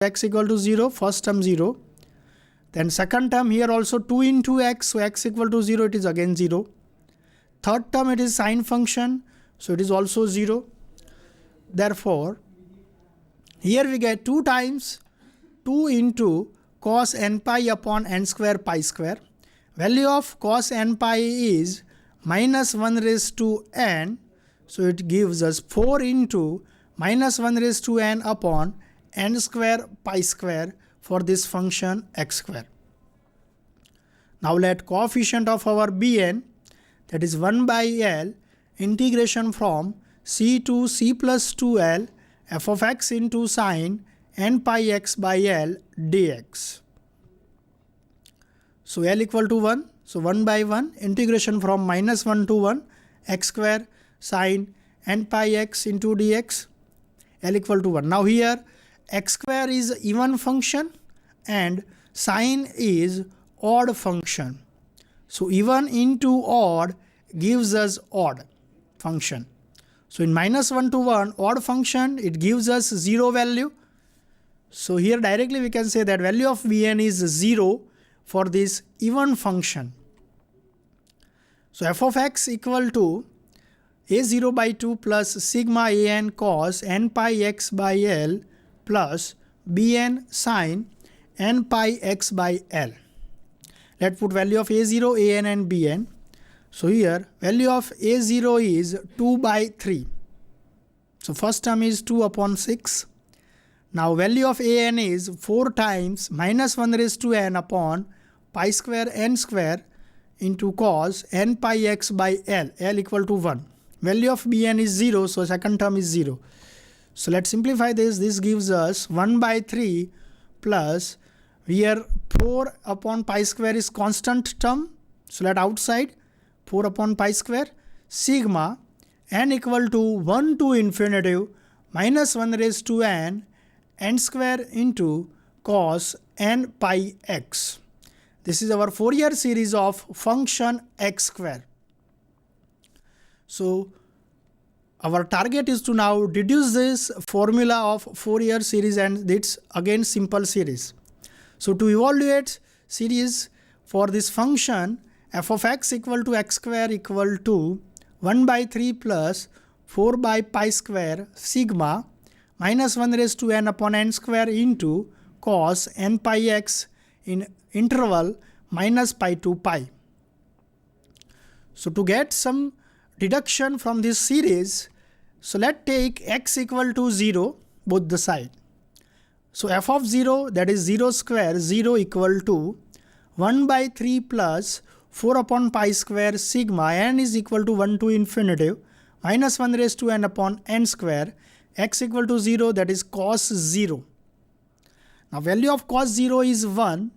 x equal to 0, first term 0. Then second term here also 2 into x, so x equal to 0, it is again 0. Third term it is sine function, so it is also 0. Therefore, here we get 2 times 2 into cos n pi upon n square pi square. Value of cos n pi is minus 1 raised to n, so it gives us 4 into minus 1 raised to n upon n square pi square for this function x square. Now let coefficient of our bn, that is 1 by L, integration from c to c plus 2L f of x into sine n pi x by L dx. So L equal to 1, so 1 by 1 integration from minus 1 to 1 x square sine n pi x into dx, L equal to 1. Now here x square is even function and sine is odd function. So even into odd gives us odd function. So in minus 1 to 1 odd function, it gives us 0 value. So here directly we can say that value of Bn is 0 for this even function. So f of x equal to a0 by 2 plus sigma an cos n pi x by L plus bn sine n pi x by L. Let's put value of a0, an and bn. So here value of a0 is 2 by 3. So first term is 2 upon 6. Now value of an is 4 times minus 1 raised to n upon pi square n square into cos n pi x by L, L equal to 1. Value of bn is 0, so second term is 0. So let's simplify this. This gives us 1 by 3 plus here 4 upon pi square is constant term. So let outside 4 upon pi square sigma n equal to 1 to infinitive minus 1 raised to n square into cos n pi x. This is our Fourier series of function x square. So our target is to now deduce this formula of Fourier series, and it's again simple series. So to evaluate series for this function, f of x equal to x square equal to 1 by 3 plus 4 by pi square sigma minus 1 raised to n upon n square into cos n pi x in interval minus pi to pi. So to get some deduction from this series, so let's take x equal to 0 both the side. So f of 0, that is 0 square, 0 equal to 1 by 3 plus 4 upon pi square sigma n is equal to 1 to infinitive minus 1 raised to n upon n square, x equal to 0, that is cos 0. Now value of cos 0 is 1.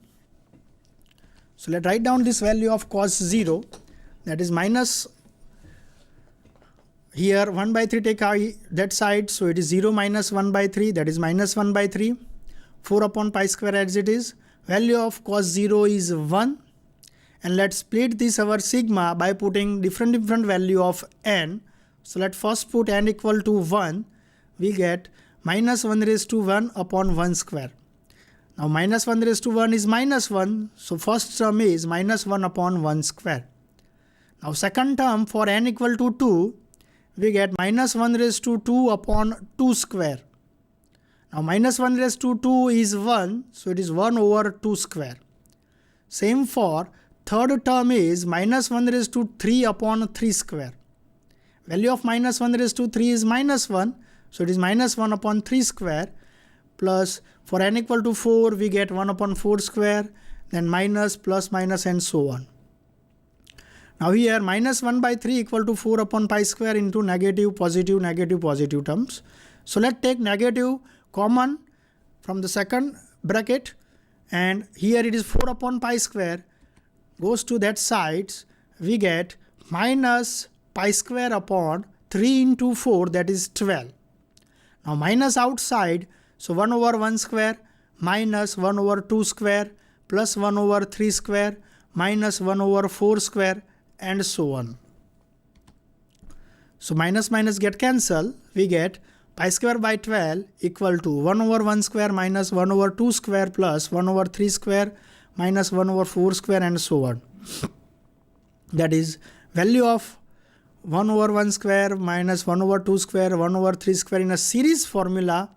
So let's write down this value of cos 0, that is minus, here 1 by 3 take that side, so it is 0 minus 1 by 3, that is minus 1 by 3, 4 upon pi square as it is. Value of cos 0 is 1, and let's split this our sigma by putting different value of n. So let's first put n equal to 1, we get minus 1 raised to 1 upon 1 square. Now minus 1 raised to 1 is minus 1, so first term is minus 1 upon 1 square. Now second term for n equal to 2, we get minus 1 raised to 2 upon 2 square. Now minus 1 raised to 2 is 1, so it is 1 over 2 square. Same for third term is minus 1 raised to 3 upon 3 square. Value of minus 1 raised to 3 is minus 1, so it is minus 1 upon 3 square, plus for n equal to 4 we get 1 upon 4 square, then minus, plus, minus and so on. Now here minus 1 by 3 equal to 4 upon pi square into negative, positive terms. So let's take negative common from the second bracket, and here it is 4 upon pi square goes to that side, we get minus pi square upon 3 into 4, that is 12. Now minus outside, so 1 over 1 square minus 1 over 2 square plus 1 over 3 square minus 1 over 4 square and so on. So minus minus get cancelled, we get pi square by 12 equal to 1 over 1 square minus 1 over 2 square plus 1 over 3 square minus 1 over 4 square and so on. That is value of 1 over 1 square minus 1 over 2 square 1 over 3 square in a series formula.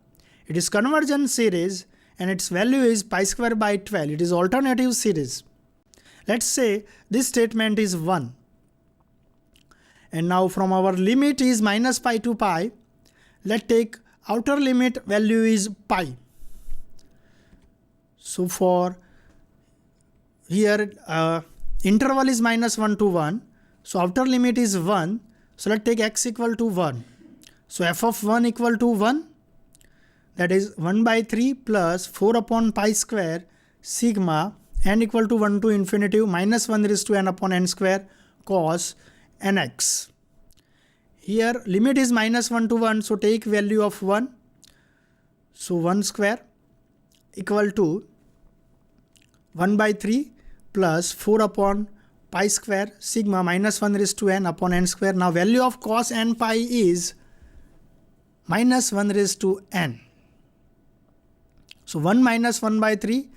It is convergent series and its value is pi square by 12. It is alternative series. Let's say this statement is 1. And now from our limit is minus pi to pi. Let's take outer limit value is pi. So for here interval is minus 1 to 1. So outer limit is 1. So let's take x equal to 1. So f of 1 equal to 1. That is 1 by 3 plus 4 upon pi square sigma n equal to 1 to infinity minus 1 raised to n upon n square cos nx. Here limit is minus 1 to 1. So take value of 1. So 1 square equal to 1 by 3 plus 4 upon pi square sigma minus 1 raised to n upon n square. Now value of cos n pi is minus 1 raised to n. So 1 minus 1 by 3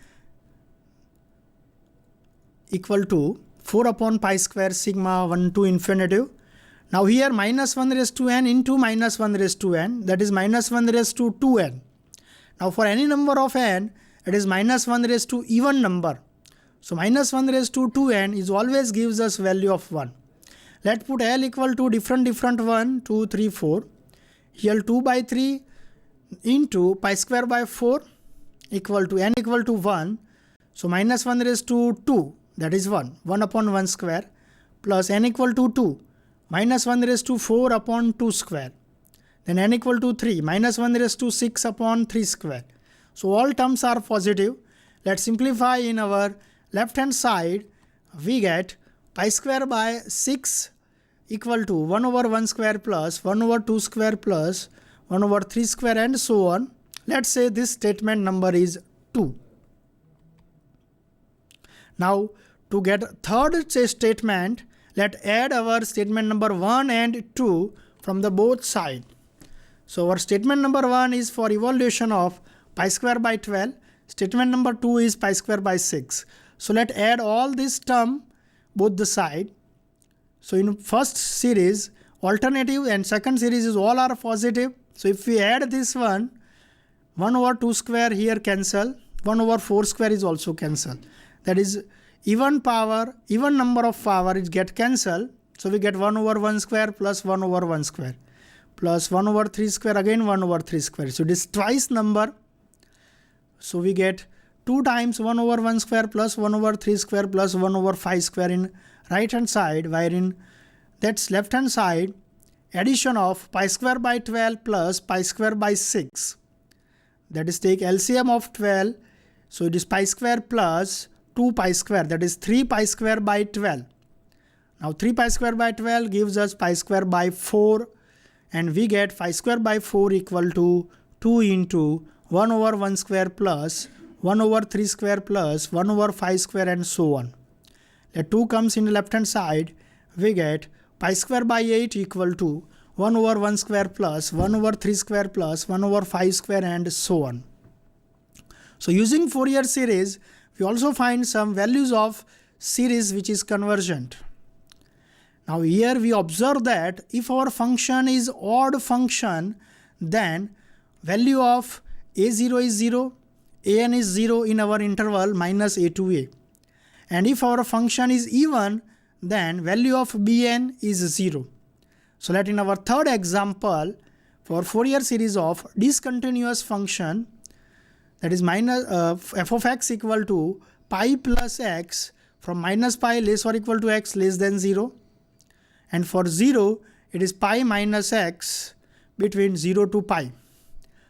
equal to 4 upon pi square sigma 1 to infinity. Now here minus 1 raised to n into minus 1 raised to n, that is minus 1 raised to 2n. Now for any number of n, it is minus 1 raised to even number. So minus 1 raised to 2n is always gives us value of 1. Let's put L equal to different 1, 2, 3, 4. Here 2 by 3 into pi square by 4 equal to n equal to 1. So minus 1 raised to 2, that is 1. 1 upon 1 square plus n equal to 2. Minus 1 raised to 4 upon 2 square. Then n equal to 3. Minus 1 raised to 6 upon 3 square. So all terms are positive. Let's simplify in our left hand side. We get pi square by 6 equal to 1 over 1 square plus 1 over 2 square plus 1 over 3 square and so on. Let's say this statement number is 2. Now to get third statement, let's add our statement number 1 and 2 from the both side. So our statement number 1 is for evaluation of pi square by 12. Statement number 2 is pi square by 6. So let's add all this term both the side. So in first series alternative and second series is all are positive. So if we add this 1 over 2 square here cancel, 1 over 4 square is also cancel. That is even number of power is get cancelled. So we get 1 over 1 square plus 1 over 1 square plus 1 over 3 square again 1 over 3 square. So this twice number. So we get 2 times 1 over 1 square plus 1 over 3 square plus 1 over 5 square in right hand side, wherein that's left hand side addition of pi square by 12 plus pi square by 6. That is take LCM of 12. So it is pi square plus 2 pi square, that is 3 pi square by 12. Now 3 pi square by 12 gives us pi square by 4 and we get pi square by 4 equal to 2 into 1 over 1 square plus 1 over 3 square plus 1 over 5 square and so on. The 2 comes in the left hand side, we get pi square by 8 equal to 1 over 1 square plus 1 over 3 square plus 1 over 5 square and so on. So using Fourier series, we also find some values of series which is convergent. Now here we observe that if our function is odd function, then value of a0 is 0, an is 0 in our interval minus a to a. And if our function is even, then value of bn is 0. So let in our third example for Fourier series of discontinuous function, that is minus f of x equal to pi plus x from minus pi less or equal to x less than 0. And for 0, it is pi minus x between 0 to pi.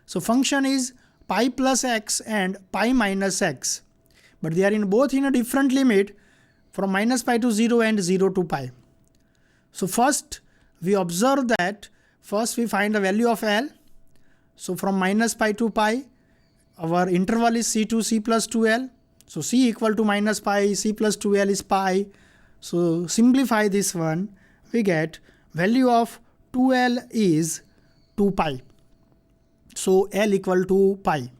So function is pi plus x and pi minus x. But they are in both in a different limit from minus pi to 0 and 0 to pi. So first we observe that first we find the value of L. So from minus pi to pi, our interval is c to c plus 2l. So c equal to minus pi, c plus 2l is pi. So simplify this one, we get value of 2l is 2 pi. So L equal to pi.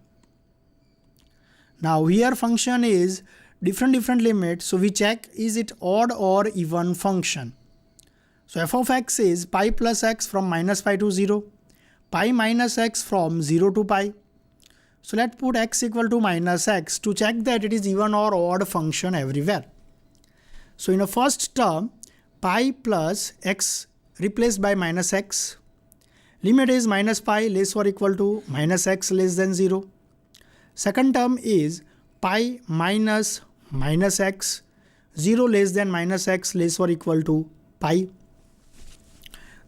Now here function is different limits, so we check is it odd or even function. So f of x is pi plus x from minus pi to 0, pi minus x from 0 to pi. So let's put x equal to minus x to check that it is even or odd function everywhere. So in the first term, pi plus x replaced by minus x. Limit is minus pi less or equal to minus x less than 0. Second term is pi minus minus x, 0 less than minus x less or equal to pi.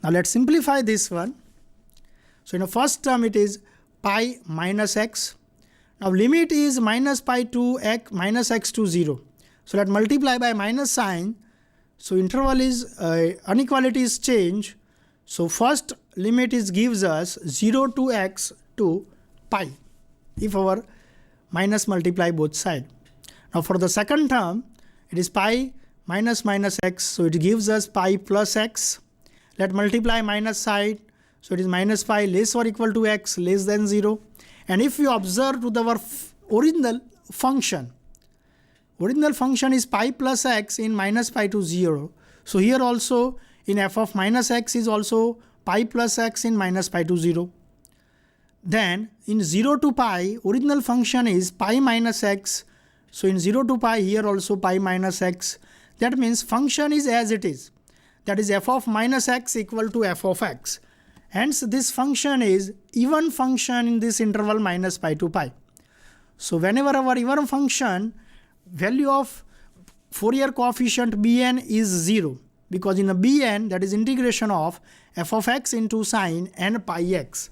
Now let's simplify this one. So in the first term it is pi minus x. Now limit is minus pi to x minus x to 0. So let's multiply by minus sign. So interval is inequality is change. So first limit is gives us 0 to x to pi if our minus multiply both side. Now for the second term it is pi minus minus x, so it gives us pi plus x. Let multiply minus side, so it is minus pi less or equal to x less than 0. And if you observe to our original function is pi plus x in minus pi to 0. So here also in f of minus x is also pi plus x in minus pi to 0. Then in 0 to pi, original function is pi minus x. So in 0 to pi, here also pi minus x. That means function is as it is. That is f of minus x equal to f of x. Hence this function is even function in this interval minus pi to pi. So whenever our even function, value of Fourier coefficient Bn is 0. Because in a Bn, that is integration of f of x into sine n pi x.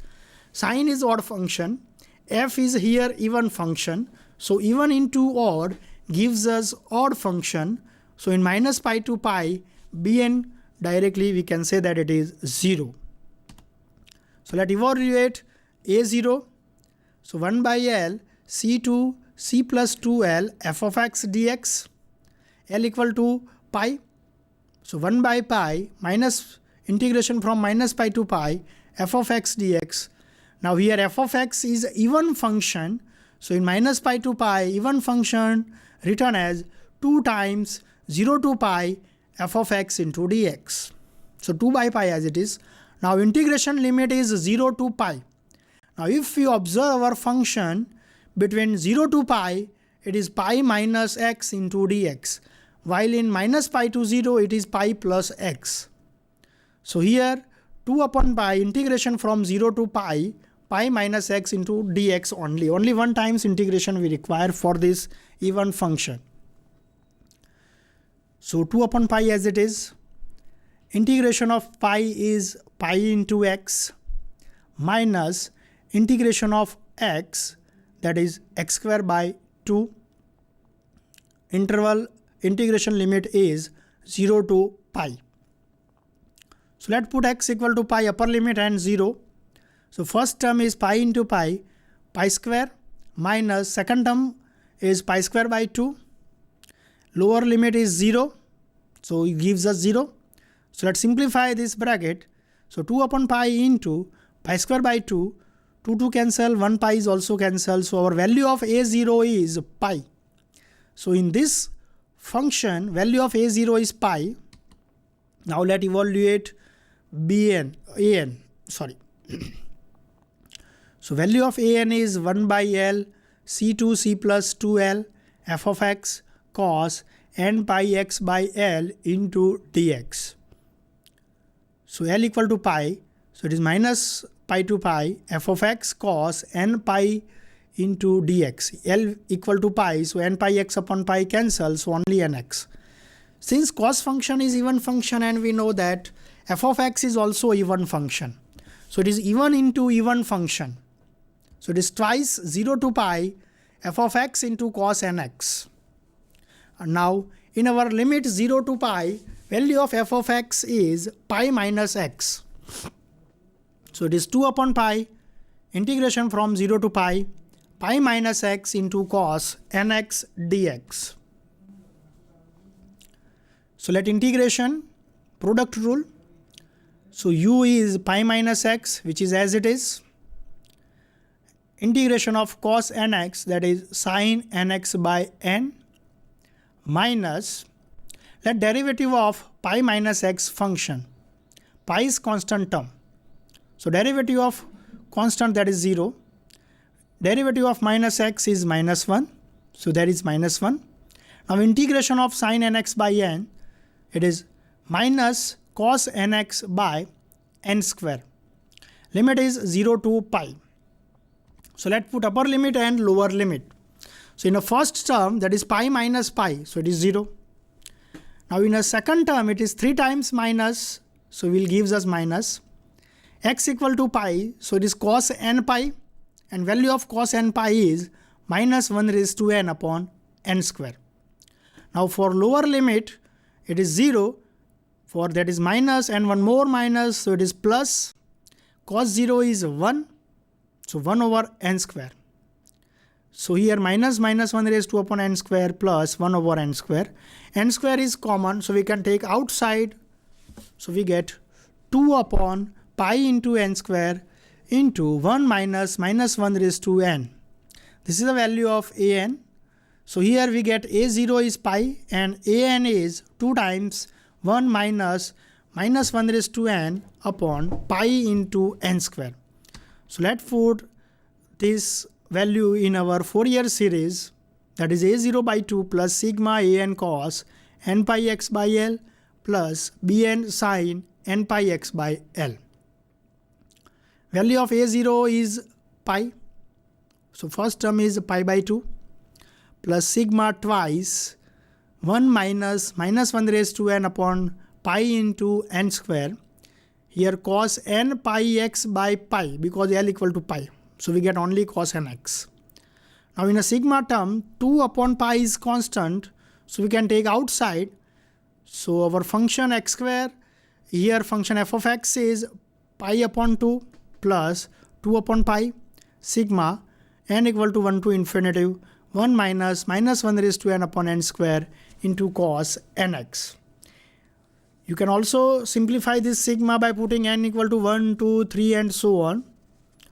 Sine is odd function, f is here even function, so even into odd gives us odd function. So in minus pi to pi, Bn directly we can say that it is 0. So let evaluate a0. So 1 by L c2 c plus 2L f of x dx, L equal to pi. So 1 by pi minus integration from minus pi to pi f of x dx. Now here f of x is even function. So in minus pi to pi, even function written as 2 times 0 to pi f of x into dx. So 2 by pi as it is. Now integration limit is 0 to pi. Now if you observe our function between 0 to pi, it is pi minus x into dx. While in minus pi to 0, it is pi plus x. So here 2 upon pi integration from 0 to pi, pi minus x into dx only. Only one times integration we require for this even function. So 2 upon pi as it is. Integration of pi is pi into x minus integration of x, that is x square by 2. Interval integration limit is 0 to pi. So let's put x equal to pi upper limit and 0. So first term is pi into pi, pi square minus second term is pi square by 2. Lower limit is 0. So it gives us 0. So let's simplify this bracket. So 2 upon pi into pi square by 2. 2 cancel, 1 pi is also cancelled. So our value of a0 is pi. So in this function, value of a0 is pi. Now let's evaluate an. So value of an is 1 by L c2 c plus 2L f of x cos n pi x by L into dx. So L equal to pi. So it is minus pi to pi f of x cos n pi into dx. L equal to pi, so n pi x upon pi cancels, so only nx. Since cos function is even function and we know that f of x is also even function. So it is even into even function. So it is twice 0 to pi f of x into cos nx. And now in our limit 0 to pi, value of f of x is pi minus x. So it is 2 upon pi, integration from 0 to pi, pi minus x into cos nx dx. So let integration, product rule. So u is pi minus x, which is as it is. integration of cos nx, that is sin nx by n, minus, let derivative of pi minus x function. Pi is constant term. So derivative of constant, that is 0. Derivative of minus x is minus 1. So that is minus 1. Now integration of sin nx by n, it is minus cos nx by n square. Limit is 0 to pi. So let's put upper limit and lower limit. So in the first term, that is pi minus pi, so it is 0. Now in a second term, it is 3 times minus, so will gives us minus. X equal to pi, so it is cos n pi, and value of cos n pi is minus 1 raised to n upon n square. Now for lower limit, it is 0, for that is minus and one more minus, so it is plus. Cos 0 is 1, so 1 over n square. So here minus 1 raised to upon n square plus 1 over n square. N square is common, so we can take outside. So we get 2 upon pi into n square into 1 minus 1 raised to n. This is the value of an. So here we get a0 is pi and an is 2 times 1 minus 1 raised to n upon pi into n square. So let's put this value in our Fourier series, that is a0 by 2 plus sigma an cos n pi x by l plus bn sin n pi x by l. Value of a0 is pi. So first term is pi by 2 plus sigma twice 1 minus 1 raised to n upon pi into n square. Here cos n pi x by pi, because l equal to pi. So we get only cos nx. Now in a sigma term, 2 upon pi is constant, so we can take outside. So our function x square, here function f of x is pi upon 2 plus 2 upon pi sigma n equal to 1 to infinity 1 minus 1 raised to n upon n square into cos nx. You can also simplify this sigma by putting n equal to 1, 2, 3 and so on.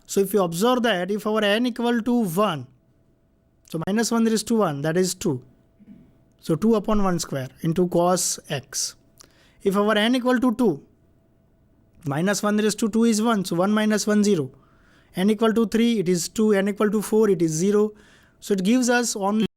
So if you observe that if our n equal to 1, so minus 1 raised to 1, that is 2. So 2 upon 1 square into cos x. If our n equal to 2, minus 1 raised to 2 is 1, so 1 minus 1, 0. N equal to 3, it is 2, n equal to 4, it is 0. So it gives us only